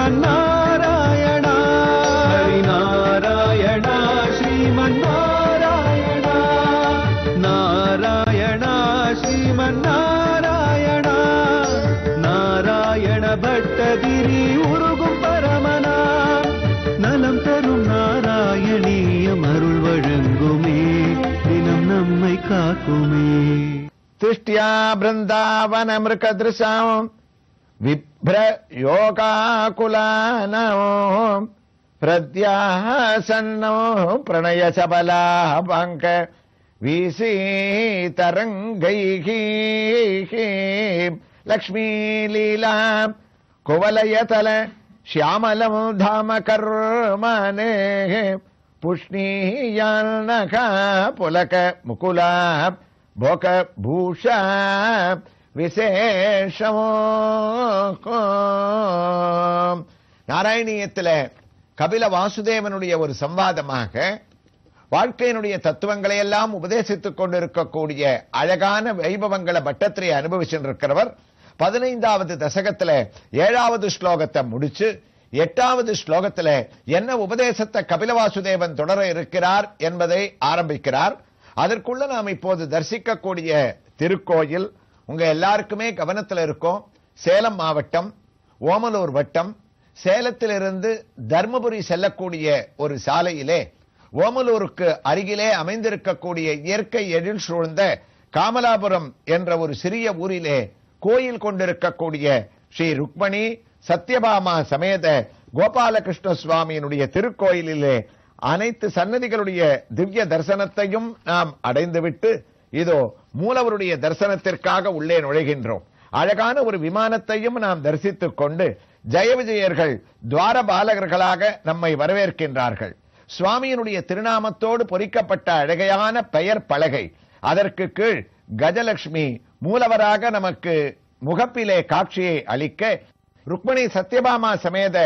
ஸ்ரீமன்னாராயணா ஹரிநாராயணா ஸ்ரீமன்னாராயணா நாராயணா ஸ்ரீமன்னாராயணா நாராயண பட்டதிரி உருகும் பரமனா நலம் தரும் நாராயணீயம் அருள் வழங்குமே தினம் நம்மை காக்குமே. திஷ்ட்யா பிருந்தாவன மிருகதிருஷாம் விப்ர யோகாகுலானாம் பிரத்யாசன்னோ பிரணய சபலாபங்க வீசீதரங்கைஹி லக்ஷ்மீ லீலா குவலயதல ஷ்யாமலம் தாம கர்மனே புஷ்ணீயானகா புலக முகுலா போக பூஷா விசேஷமோ. நாராயணியத்தில் கபில வாசுதேவனுடைய ஒரு சம்வாதமாக வாழ்க்கையினுடைய தத்துவங்களை எல்லாம் உபதேசித்துக் கொண்டிருக்கக்கூடிய அழகான வைபவங்களை பட்டத்திரை அனுபவிச்சிருக்கிறவர் 15வது தசகத்துல 7வது ஸ்லோகத்தை முடிச்சு 8வது ஸ்லோகத்துல என்ன உபதேசத்தை கபில வாசுதேவன் தொடர இருக்கிறார் என்பதை ஆரம்பிக்கிறார். அதற்குள்ள நாம் இப்போது தரிசிக்கக்கூடிய திருக்கோயில் உங்க எல்லாருக்குமே கவனத்தில் இருக்கும். சேலம் மாவட்டம் ஓமலூர் வட்டம் சேலத்திலிருந்து தர்மபுரி செல்லக்கூடிய ஒரு சாலையிலே ஓமலூருக்கு அருகிலே அமைந்திருக்கக்கூடிய இயற்கை எழில் சூழ்ந்த காமலாபுரம் என்ற ஒரு சிறிய ஊரிலே கோயில் கொண்டிருக்கக்கூடிய ஸ்ரீ ருக்மணி சத்யபாமா சமேத கோபாலகிருஷ்ண சுவாமியினுடைய திருக்கோயிலிலே அனைத்து சன்னதிகளுடைய திவ்ய தரிசனத்தையும் நாம் அடைந்துவிட்டு இதோ மூலவருடைய தரிசனத்திற்காக உள்ளே நுழைகின்றோம். அழகான ஒரு விமானத்தையும் நாம் தரிசித்துக் கொண்டு ஜெய விஜயர்கள் துவாரபாலகர்களாக நம்மை வரவேற்கின்றார்கள். சுவாமியினுடைய திருநாமத்தோடு பொறிக்கப்பட்ட அழகையான பெயர் பலகை, அதற்கு கீழ் கஜலட்சுமி மூலவராக நமக்கு முகப்பிலே காட்சியை அளிக்க ருக்மணி சத்யபாமா சமேத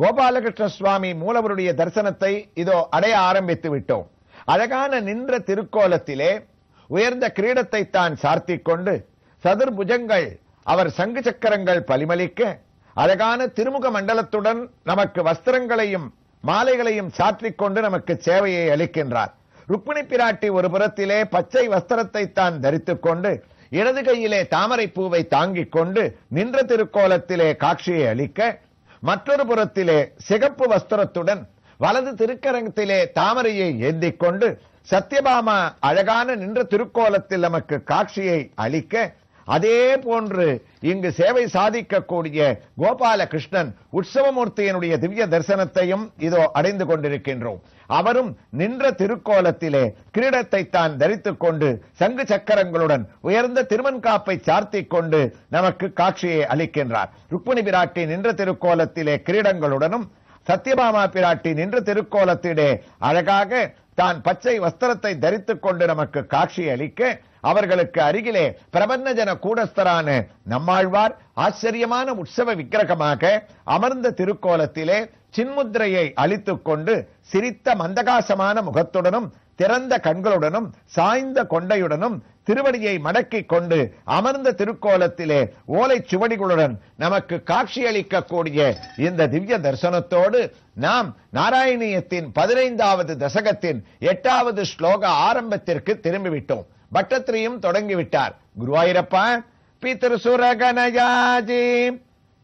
கோபாலகிருஷ்ண சுவாமி மூலவருடைய தரிசனத்தை இதோ அடைய ஆரம்பித்து விட்டோம். அழகான நின்ற திருக்கோலத்திலே உயர்ந்த கிரீடத்தை தான் சார்த்திக் கொண்டு சதுர்புஜங்கள் அவர் சங்கு சக்கரங்கள் பலிமலிக்க அழகான திருமுக மண்டலத்துடன் நமக்கு வஸ்திரங்களையும் மாலைகளையும் சாற்றிக் கொண்டு நமக்கு சேவையை அளிக்கின்றார். ருக்மிணி பிராட்டி ஒரு புறத்திலே பச்சை வஸ்திரத்தை தான் தரித்துக் கொண்டு இடது கையிலே தாமரை பூவை தாங்கிக் கொண்டு நின்ற திருக்கோலத்திலே காட்சியை அளிக்க, மற்றொரு புறத்திலே சிகப்பு வஸ்திரத்துடன் வலது திருக்கரங்கத்திலே தாமரையை ஏந்திக் கொண்டு சத்யபாமா அழகான நின்ற திருக்கோலத்தில் நமக்கு காட்சியை அளிக்க, அதே போன்று இங்கு சேவை சாதிக்கக்கூடிய கோபால கிருஷ்ணன் உற்சவமூர்த்தியினுடைய திவ்ய தரிசனத்தையும் இதோ அடைந்து கொண்டிருக்கின்றோம். அவரும் நின்ற திருக்கோலத்திலே கிரீடத்தை தான் தரித்துக் கொண்டு சங்கு சக்கரங்களுடன் உயர்ந்த திருமன்காப்பை சார்த்திக் கொண்டு நமக்கு காட்சியை அளிக்கின்றார். ருக்மிணி பிராட்டி நின்ற திருக்கோலத்திலே கிரீடங்களுடனும் சத்யபாமா பிராட்டி நின்ற திருக்கோலத்திலே அழகாக தான் பச்சை வஸ்திரத்தை தரித்துக் கொண்டு நமக்கு காட்சி அளிக்க, அவர்களுக்கு அருகிலே பிரபன்னஜன கூடஸ்தரான நம்மாழ்வார் ஆச்சரியமான உற்சவ விக்கிரகமாக அமர்ந்த திருக்கோலத்திலே சின்முத்திரையை அளித்துக் கொண்டு சிரித்த மந்தகாசமான முகத்துடனும் திறந்த கண்களுடனும் சாய்ந்த கொண்டையுடனும் திருவடியை மடக்கிக் கொண்டு அமர்ந்த திருக்கோலத்திலே ஓலை சுவடிகளுடன் நமக்கு காட்சியளிக்கக்கூடிய இந்த திவ்ய தரிசனத்தோடு நாம் நாராயணியத்தின் 15வது தசகத்தின் 8வது ஸ்லோக ஆரம்பத்திற்கு திரும்பிவிட்டோம். பட்டத்திரியும் தொடங்கிவிட்டார். குருவாயிரப்பா பிதர்சுரகணயாஜி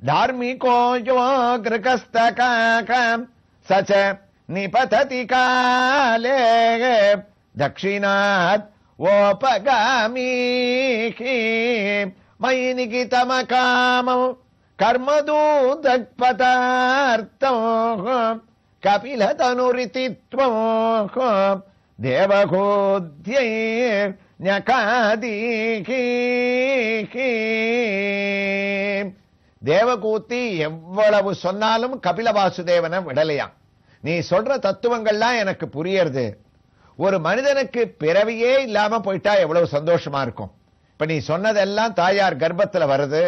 தார்மிகோ யோகிருகஸ்தகாகம் சச்ச நிபததி காலே தக்ஷிணாத் ஓபகாமீஹி மயி நிகிதமகாமம் கர்மதூதக்பதார்த்தம் கபிலதனுரிதித்வம் தேவகோத்யை ஞகாதீஹி. தேவகூத்தி எவ்வளவு சொன்னாலும் கபில வாசுதேவனை விடலையாம். நீ சொல்ற தத்துவங்கள்லாம் எனக்கு புரியறது. ஒரு மனிதனுக்கு பிறவியே இல்லாம போயிட்டா எவ்வளவு சந்தோஷமா இருக்கும். இப்ப நீ சொன்னதெல்லாம் தாயார் கர்ப்பத்துல வருது,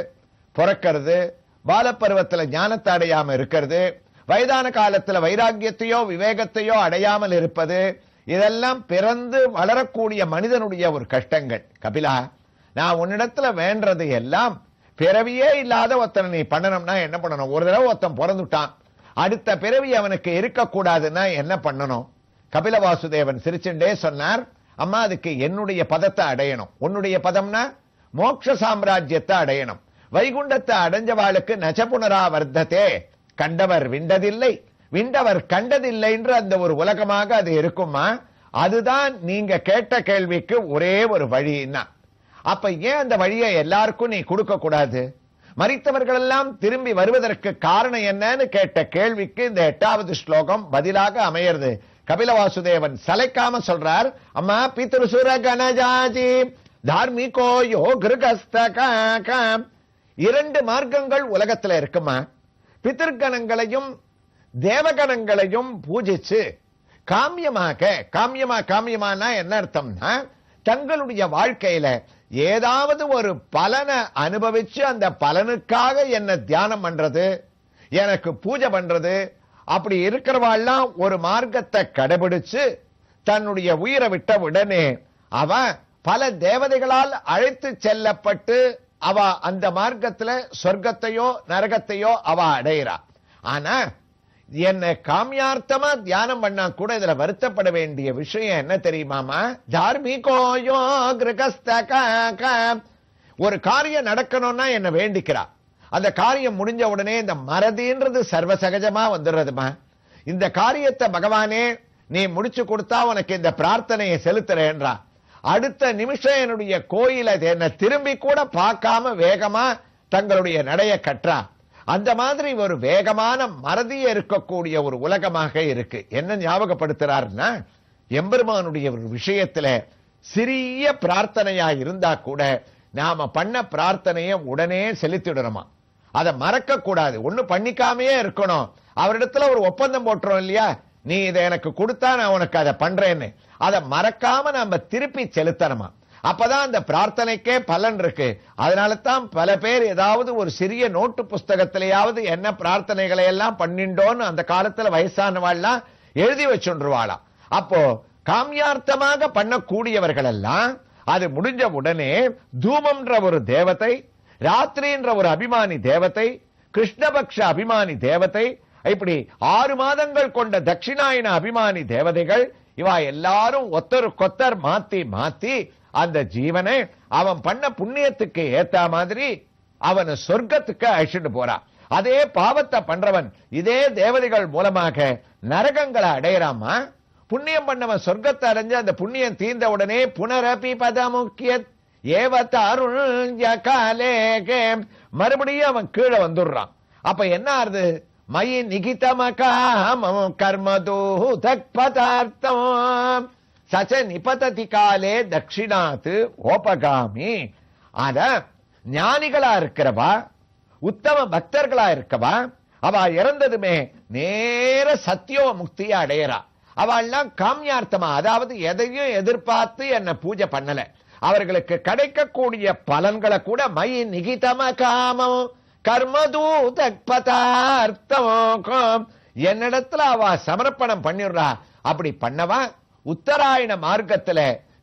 பிறக்கிறது, பாலப்பருவத்துல ஞானத்தை அடையாம இருக்கிறது, வயதான காலத்துல வைராக்கியத்தையோ விவேகத்தையோ அடையாமல் இருப்பது, இதெல்லாம் பிறந்து வளரக்கூடிய மனிதனுடைய ஒரு கஷ்டங்கள். கபிலா, நான் உன்னிடத்துல வேண்டது எல்லாம் பிறவியே இல்லாத ஒருத்தனை நீ பண்ணணும்னா என்ன பண்ணணும்? ஒரு தடவை ஒருத்தன் பிறந்துட்டான், அடுத்த பிறவி அவனுக்கு இருக்கக்கூடாதுன்னா என்ன பண்ணணும்? கபில வாசுதேவன் சிரிச்சுண்டே சொன்னார், அம்மா அதுக்கு என்னுடைய பதத்தை அடையணும். உன்னுடைய பதம்னா மோட்ச சாம்ராஜ்யத்தை அடையணும். வைகுண்டத்தை அடைஞ்சவாளுக்கு நச்சபுனரா வர்த்ததே, கண்டவர் விண்டதில்லை விண்டவர் கண்டதில்லைன்ற அந்த ஒரு உலகமாக அது இருக்குமா? அதுதான் நீங்க கேட்ட கேள்விக்கு ஒரே ஒரு வழின்னா. அப்ப ஏன் அந்த வழியை எல்லாருக்கும் நீ கொடுக்க கூடாது? மரித்தவர்கள் எல்லாம் திரும்பி வருவதற்கு காரணம் என்னன்னு கேட்ட கேள்விக்கு இந்த 8வது ஸ்லோகம் பதிலாக அமையிறது. கபில வாசுதேவன் சலைக்காம சொல்றார், அம்மா பித்ருசுர கணஜாதி தார்மிகோ யோ கிருகஸ்தகம். 2 மார்க்கங்கள் உலகத்துல இருக்குமா? பிதர்கணங்களையும் தேவகணங்களையும் பூஜிச்சு காமியமான என்ன அர்த்தம்னா, தங்களுடைய வாழ்க்கையில ஏதாவது ஒரு பலனை அனுபவிச்சு அந்த பலனுக்காக என்ன தியானம் பண்றது, எனக்கு பூஜை பண்றது, அப்படி இருக்கிறவாள்லாம் ஒரு மார்க்கத்தை கடைபிடிச்சு தன்னுடைய உயிரை விட்ட உடனே அவ பல தேவதைகளால் அழைத்து செல்லப்பட்டு அவ அந்த மார்க்கத்துல சொர்க்கத்தையோ நரகத்தையோ அவ அடைகிறா. ஆனா என்ன காமியார்த்தமா தியானம் பண்ணா கூட இதுல வருத்தப்பட வேண்டிய விஷயம் என்ன தெரியுமாமா? தார்மிகோயோ கிரகஸ்தகம். ஒரு காரியம் நடக்கணும்னா என்ன வேண்டிக்கிறா, அந்த காரியம் முடிஞ்ச உடனே இந்த மறதின்றது சர்வசகஜமா வந்துடுறதுமா. இந்த காரியத்தை பகவானே நீ முடிச்சு கொடுத்தா உனக்கு இந்த பிரார்த்தனையை செலுத்துறேன்றா. அடுத்த நிமிஷம் என்னுடைய கோயிலை என்ன திரும்பி கூட பார்க்காம வேகமா தங்களுடைய நடைய கற்றா. அந்த மாதிரி ஒரு வேகமான மறதிய இருக்கக்கூடிய ஒரு உலகமாக இருக்கு. என்ன ஞாபகப்படுத்துறாருன்னா, எம்பெருமானுடைய ஒரு விஷயத்துல சிறிய பிரார்த்தனையா இருந்தா கூட நாம பண்ண பிரார்த்தனையை உடனே செலுத்திடணுமா. அதை மறக்க கூடாது, ஒண்ணு பண்ணிக்காமே இருக்கணும். அவரிடத்துல ஒரு ஒப்பந்தம் போட்டுறோம் இல்லையா, நீ இதை எனக்கு கொடுத்தா நான் உனக்கு அதை பண்றேன்னு, அதை மறக்காம நாம திருப்பி செலுத்தணுமா. அப்பதான் அந்த பிரார்த்தனைக்கே பலன் இருக்கு. அதனால தான் பல பேர் ஏதாவது ஒரு சிறிய நோட்டு புஸ்தகத்திலேயாவது என்ன பிரார்த்தனைகளை எல்லாம் பண்ணிண்டோன்னு அந்த காலத்துல வயசானவாள்லாம் எழுதி வச்சுருவாளாம். அப்போ காமியார்த்தமாக பண்ணக்கூடியவர்கள் எல்லாம் அது முடிஞ்ச உடனே தூமம்ன்ற ஒரு தேவதை, ராத்திரின்ற ஒரு அபிமானி தேவதை, கிருஷ்ணபக்ஷ அபிமானி தேவதை, இப்படி 6 மாதங்கள் கொண்ட தட்சிணாயன அபிமானி தேவதைகள், இவா எல்லாரும் ஒத்தருக்கொத்தர் மாத்தி மாத்தி அந்த ஜீவனை அவன் பண்ண புண்ணியத்துக்கு ஏத்த மாதிரி அவனை சொர்க்கத்துக்கு அழைச்சிட்டு போறான். அதே பாவத்தை பண்றவன் இதே தேவதைகள் மூலமாக நரகங்களை அடையறாமா. புண்ணியம் பண்ணவன் சொர்க்கத்தை அடைஞ்சு அந்த புண்ணியம் தீர்ந்த உடனே புனரபி பதமுக்கிய ஏவத்தாருக்காலேகே மறுபடியும் அவன் கீழே வந்துடுறான். அப்ப என்ன ஆறுது? மயி நிகிதமகாமம் கர்மதூதக் பதார்த்தம் சச்ச நிபததி காலே தட்சிணாத்து ஓபகாமி. அத ஞானிகளா இருக்கிறவா, உத்தம பக்தர்களா இருக்கவா, அவ இறந்ததுமே நேர சத்தியோ முக்தியை அடையறா. அவள்லாம் காமியார்த்தமா, அதாவது எதையும் எதிர்பார்த்து என்ன பூஜை பண்ணல, அவர்களுக்கு கிடைக்கக்கூடிய பலன்களை கூட மயி நிகிதம காமம் கர்மதூதக் பதார்த்தம் என்னிடத்துல அவ சமர்ப்பணம் பண்ணிடுறா. அப்படி பண்ணவா உத்தராயண மார்க்கத்துல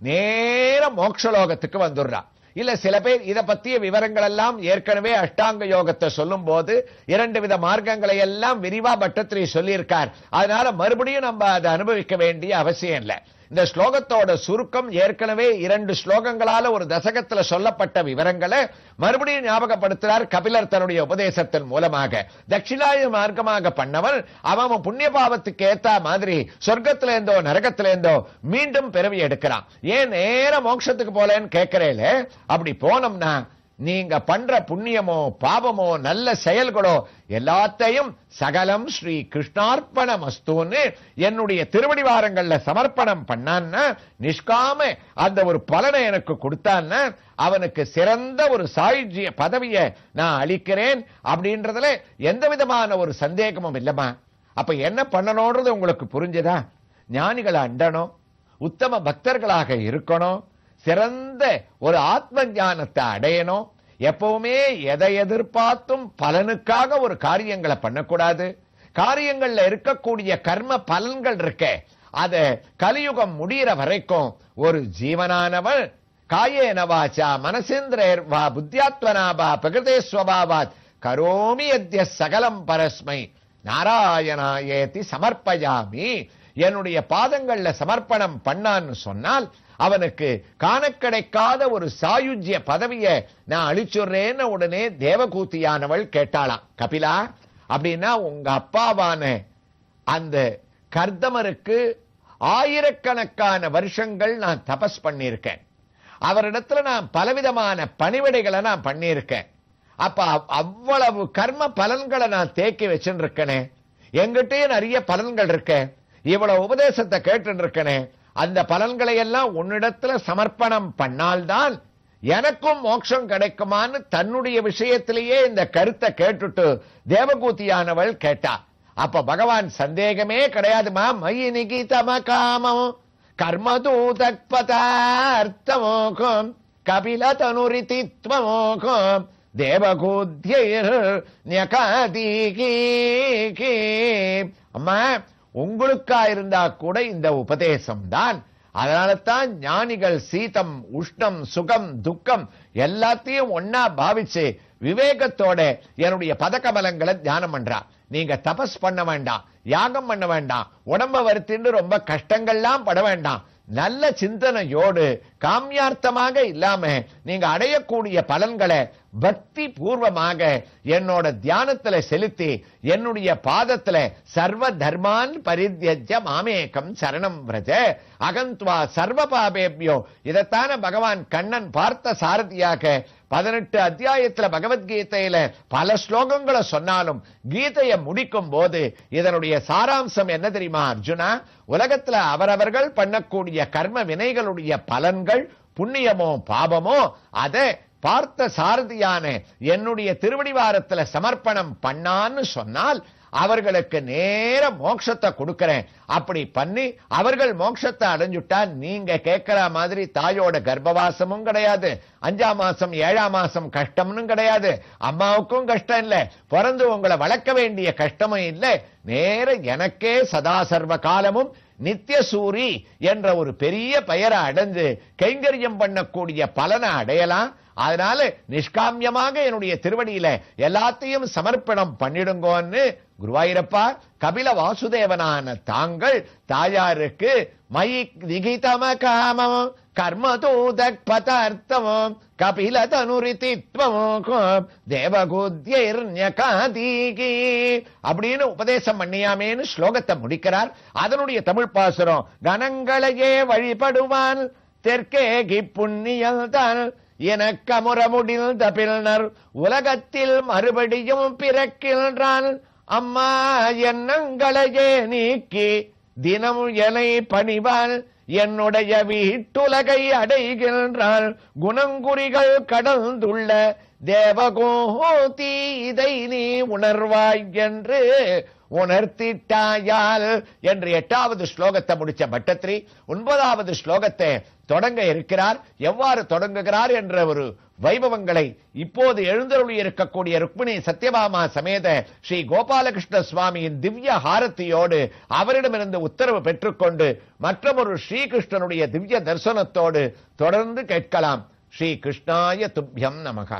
நேர மோட்சலோகத்துக்கு வந்துடுறா. இல்ல சில பேர் இத பத்திய விவரங்கள் எல்லாம் ஏற்கனவே அஷ்டாங்க யோகத்தை சொல்லும் போது 2 வித மார்க்கங்களை எல்லாம் விரிவா பட்டத்திரி சொல்லியிருக்கார். அதனால மறுபடியும் நம்ம அதை அனுபவிக்க வேண்டிய அவசியம் இல்லை. இந்த ஸ்லோகத்தோட சுருக்கம் ஏற்கனவே 2 ஸ்லோகங்களால ஒரு தசகத்துல சொல்லப்பட்ட விவரங்களை மறுபடியும் ஞாபகப்படுத்துறார் கபிலர் தன்னுடைய உபதேசத்தின் மூலமாக. தட்சிணாய மார்க்கமாக பண்ணவன் அவன் புண்ணிய பாவத்துக்கு ஏத்த மாதிரி சொர்க்கத்துல இருந்தோ நரகத்துல இருந்தோ மீண்டும் பிறவி எடுக்கிறான். ஏன் நேர மோட்சத்துக்கு போலன்னு கேட்கிறேன். அப்படி போனோம்னா நீங்க பண்ற புண்ணியமோ பாவமோ நல்ல செயல்களோ எல்லாத்தையும் சகலம் ஸ்ரீ கிருஷ்ணார்ப்பணமஸ்துன்னு என்னுடைய திருவடிவாரங்கள்ல சமர்ப்பணம் பண்ணான்னா, நிஷ்காம அந்த ஒரு பலனை எனக்கு கொடுத்தான்னா அவனுக்கு சிறந்த ஒரு சாயுஜ்ய பதவியை நான் அளிக்கிறேன் அப்படின்றதுல எந்த விதமான ஒரு சந்தேகமும் இல்லமா. அப்ப என்ன பண்ணணும்ன்றது உங்களுக்கு புரிஞ்சதா? ஞானிகளை அண்டணும், உத்தம பக்தர்களாக இருக்கணும், சிறந்த ஒரு ஆத்ம ஞானத்தை அடையணும். எப்பவுமே எதை எதிர்பார்த்தும் பலனுக்காக ஒரு காரியங்களை பண்ணக்கூடாது. காரியங்கள்ல இருக்கக்கூடிய கர்ம பலன்கள் இருக்க அத கலியுகம் முடிகிற வரைக்கும் ஒரு ஜீவனானவன் காயேன வாசா மனசேந்திரேர்வா புத்தியாத்மனா வா பிரகிருதே ஸ்வபாவாத் கரோமி யத்ய சகலம் பரஸ்மை நாராயணாயேதி சமர்ப்பயாமி. என்னுடைய பாதங்கள்ல சமர்ப்பணம் பண்ணான்னு சொன்னால் அவனுக்கு காண கிடைக்காத ஒரு சாயுஜ்ய பதவியை நான் அளிச்சுடுறேன்னு உடனே தேவகூதியானவள் கேட்டாளாம். கபிலா, அப்படின்னா உங்க அப்பாவான அந்த கர்தமருக்கு ஆயிரக்கணக்கான வருஷங்கள் நான் தபஸ் பண்ணியிருக்கேன். அவரிடத்துல நான் பலவிதமான பணிவிடைகளை நான் பண்ணியிருக்கேன். அப்ப அவ்வளவு கர்ம பலன்களை நான் தேக்கி வச்சுருக்கேனே, எங்கிட்டே நிறைய பலன்கள் இருக்கேன், இவ்வளவு உபதேசத்தை கேட்டு இருக்கேனே, அந்த பலன்களை எல்லாம் உன்னிடத்துல சமர்ப்பணம் பண்ணால்தான் எனக்கும் மோட்சம் கிடைக்குமான்னு தன்னுடைய விஷயத்திலேயே இந்த கருத்தை கேட்டுட்டு தேவகூதியானவள் கேட்டா. அப்ப பகவான் சந்தேகமே கிடையாதுமா, மயி நிகிதம காமம் கர்மதூதக் பதார்த்தமோகம் கபில தனுரிதித்வமோகம் தேவகூத்யைர் ஞகாதீகி. அம்மா, உங்களுக்கா இருந்தா கூட இந்த உபதேசம் தான். அதனால தான் ஞானிகள் சீதம் உஷ்ணம் சுகம் துக்கம் எல்லாத்தையும் ஒன்னா பாவிச்சு விவேகத்தோட என்னுடைய பதக்கமலங்களை தியானம் பண்றா. நீங்க தபஸ் பண்ண வேண்டாம், யாகம் பண்ண வேண்டாம், உடம்ப வருத்தின்னு ரொம்ப கஷ்டங்கள்லாம் பட வேண்டாம். நல்ல சிந்தனையோடு காமியார்த்தமாக இல்லாம நீங்க அடையக்கூடிய பலன்களை பக்தி பூர்வமாக என்னோட தியானத்துல செலுத்தி என்னுடைய பாதத்துல சர்வ தர்மான் பரித்யஜ்ய மாமேகம் சரணம் விரஜ அகந்த்வா சர்வ பாபேபியோ. இதைத்தான பகவான் கண்ணன் பார்த்த சாரதியாக 18 அத்தியாயத்துல பகவத்கீதையில பல ஸ்லோகங்களை சொன்னாலும் கீதையை முடிக்கும் போது இதனுடைய சாராம்சம் என்ன தெரியுமா அர்ஜுனா? உலகத்துல அவரவர்கள் பண்ணக்கூடிய கர்ம வினைகளுடைய பலன்கள் புண்ணியமோ பாபமோ அதை பார்த்த சாரதியான என்னுடைய திருவடிவாரத்துல சமர்ப்பணம் பண்ணான்னு சொன்னால் அவர்களுக்கு நேர மோட்சத்தை கொடுக்கிறேன். அப்படி பண்ணி அவர்கள் மோட்சத்தை அடைஞ்சுட்டா நீங்க கேட்கிற மாதிரி தாயோட கர்ப்பவாசமும் கிடையாது, 5ஆம் மாசம் 7ஆம் மாசம் கஷ்டம்னு கிடையாது, அம்மாவுக்கும் கஷ்டம் இல்ல, பிறந்து உங்களை வளர்க்க வேண்டிய கஷ்டமும் இல்லை. நேர எனக்கே சதா சர்வ காலமும் நித்தியசூரி என்ற ஒரு பெரிய பெயரை அடைந்து கைங்கரியம் பண்ணக்கூடிய பலனை அடையலாம். அதனால நிஷ்காமியமாக என்னுடைய திருவடியில எல்லாத்தையும் சமர்ப்பணம் பண்ணிடுங்கோன்னு குருவாயூரப்பா கபில வாசுதேவனான தாங்கள் தாயாருக்கு மயி நிகிதம காமம் கர்மதூதக் பதார்த்தமம் கபில தனுரிதித்வமோகம் தேவகூத்யைர் ஞகாதீகி அப்படின்னு உபதேசம் பண்ணியாமேன்னு ஸ்லோகத்தை முடிக்கிறார். அதனுடைய தமிழ் பாசுரம், கணங்களையே வழிபடுவான் தெற்கேகி புண்ணியல்தான் எனக்கமுற முடிந்த பின்னர் உலகத்தில் மறுபடியும் பிறக்கின்றான். அம்மா எண்ணங்களையே நீக்கி தினம் எனை பணிவான் என்னுடைய வீட்டுலகை அடைகின்றான். குணங்குறிகள் கடந்துள்ள தேவகோதி இதை நீ உணர்வாய் என்று உணர்த்திட்டாயால் என்று 8வது ஸ்லோகத்தை முடிச்ச பட்டத்ரி 9வது ஸ்லோகத்தை தொடங்க இருக்கிறார். எவ்வாறு தொடங்குகிறார் என்ற ஒரு வைபவங்களை இப்போது எழுந்தருளி இருக்கக்கூடிய ருக்மிணி சத்யபாமா சமேத ஸ்ரீ கோபாலகிருஷ்ண சுவாமியின் திவ்ய ஹாரத்தியோடு அவரிடமிருந்து உத்தரவு பெற்றுக்கொண்டு மற்றொரு ஸ்ரீகிருஷ்ணனுடைய திவ்ய தரிசனத்தோடு தொடர்ந்து கேட்கலாம். ஸ்ரீ கிருஷ்ணாய துப்யம் நமக.